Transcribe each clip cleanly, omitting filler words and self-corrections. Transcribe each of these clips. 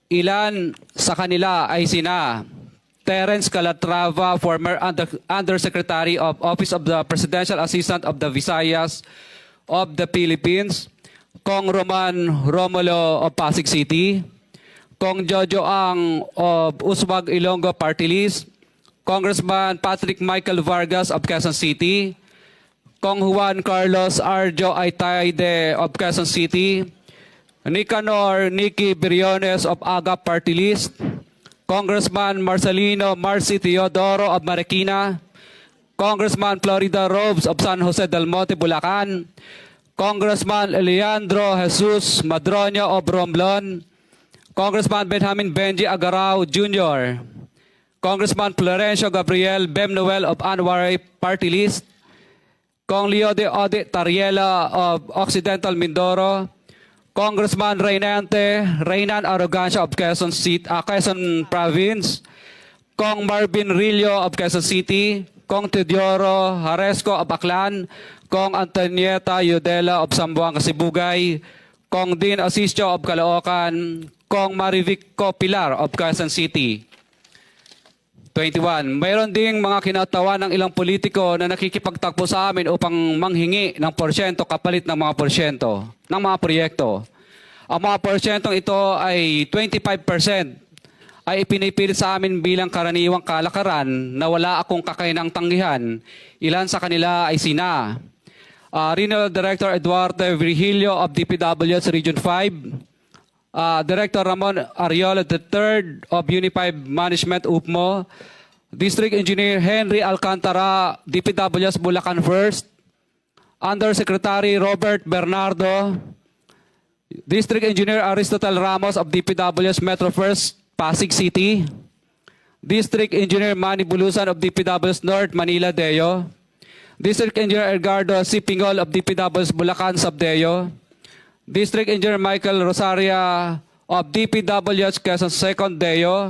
Ilan sa kanila ay sina Terence Calatrava, former Undersecretary of Office of the Presidential Assistant of the Visayas of the Philippines, Kong Roman Romulo of Pasig City, Kong Jojo Ang of Uswag Ilonggo Party List, Congressman Patrick Michael Vargas of Quezon City, Kong Juan Carlos Arjo Aitaide of Quezon City, Nicanor Nicky Briones of AGA Party List, Congressman Marcelino Marcy Teodoro of Marikina, Congressman Florida Robes of San Jose del Monte, Bulacan, Congressman Leandro Jesus Madroño of Romblon, Congressman Benjamin Benji Agarao Jr., Congressman Florencio Gabriel Bem Noel of Anwaray Party List, Kong Leo de Ode Tariela of Occidental Mindoro, Congressman Reynan Arrogancia of Quezon Province, Kong Marvin Rillo of Quezon City, Kong Teodoro Haresco of Aklan, Kong Antonieta Yudela of Zamboanga, Sibugay, Kong Dean Asisio of Caloocan, Kong Marivic Pilar of Quezon City. 21. Mayroon ding mga kinatawa ng ilang politiko na nakikipagtakbo sa amin upang manghingi ng porsyento kapalit ng mga porsyento ng mga proyekto. Ang mga porsyentong ito ay 25% ay ipinipilit sa amin bilang karaniwang kalakaran na wala akong kakainang tanggihan. Ilan sa kanila ay sina Regional Director Eduardo Virgilio of DPWS Region 5, Director Ramon Ariola III of Unified Management UPMO, District Engineer Henry Alcantara, DPWS Bulacan First, Undersecretary Robert Bernardo, District Engineer Aristotle Ramos of DPWS Metro First, Pasig City, District Engineer Manny Bulusan of DPWS North Manila Deo, District Engineer Edgardo C. Pingol of DPWS Bulacan Subdeo, District Engineer Michael Rosaria of DPWS Quezon Second Deo.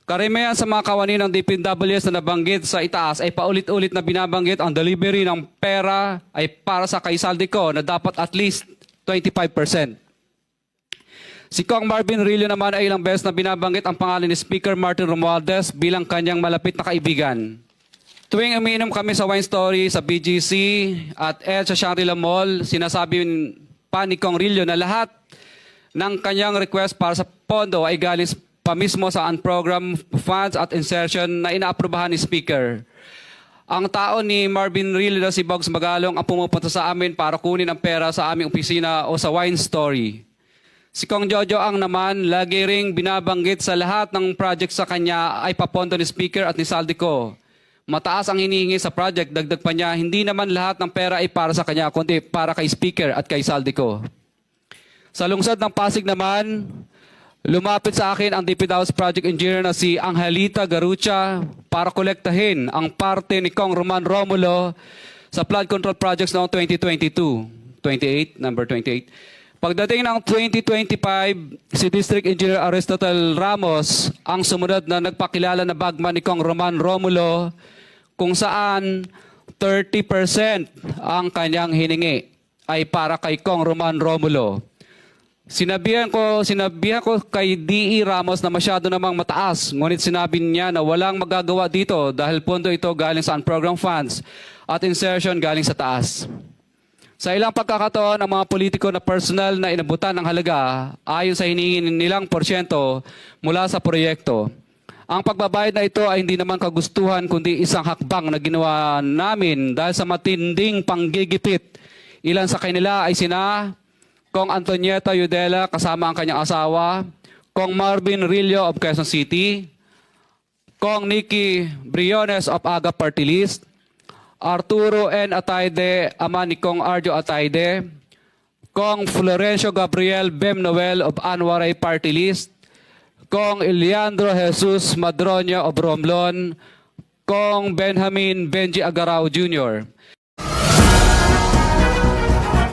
Karamihan sa mga kawani ng DPWS na nabanggit sa itaas ay paulit-ulit na binabanggit ang delivery ng pera ay para sa kay Saldico na dapat at least 25%. Si Kong Marvin Rillo naman ay ilang beses na binabanggit ang pangalan ni Speaker Martin Romualdez bilang kanyang malapit na kaibigan. Tuwing umiinom kami sa Wine Story, sa BGC at sa Shangri-La Mall, sinasabi pa ni Kong Rillo na lahat ng kanyang request para sa pondo ay galing pa mismo sa unprogrammed funds at insertion na inaaprubahan ni Speaker. Ang tao ni Marvin Rillo na si Bogs Magalong ang pumupunta sa amin para kunin ang pera sa aming opisina o sa Wine Story. Si Kong Jojo Ang naman lagi ring binabanggit sa lahat ng project sa kanya ay papondo ni Speaker at ni Saldico. Mataas ang hinihingi sa project, dagdag pa niya, hindi naman lahat ng pera ay para sa kanya, kundi para kay Speaker at kay Saldico. Sa lungsod ng Pasig naman, lumapit sa akin ang DPWS Project Engineer na si Angelita Garucha para kolektahin ang parte ni Kong Roman Romulo sa flood control projects noong 2022. Number 28. Pagdating ng 2025, si District Engineer Aristotle Ramos ang sumunod na nagpakilala na bagman ni Kong Roman Romulo kung saan 30% ang kanyang hiningi ay para kay Kong Roman Romulo. Sinabihan ko kay D.E. Ramos na masyado namang mataas, ngunit sinabi niya na walang magagawa dito dahil pondo ito galing sa unprogrammed funds at insertion galing sa taas. Sa ilang pagkakataon, ang mga politiko na personal na inabutan ng halaga ayon sa hinihingi nilang porsyento mula sa proyekto. Ang pagbabayad na ito ay hindi naman kagustuhan kundi isang hakbang na ginawa namin dahil sa matinding panggigipit. Ilan sa kanila ay sina Kong Antonieta Yudela kasama ang kanyang asawa, Kong Marvin Rillo of Quezon City, Kong Nicky Briones of AGA Party List, Arturo N. Ataide, ama ni Kong Arjo Ataide, Kong Florencio Gabriel Bem Noel of Anwaray Party List, Kong Leandro Jesus Madroño of Romblon, Kong Benjamin Benji Agarao Jr.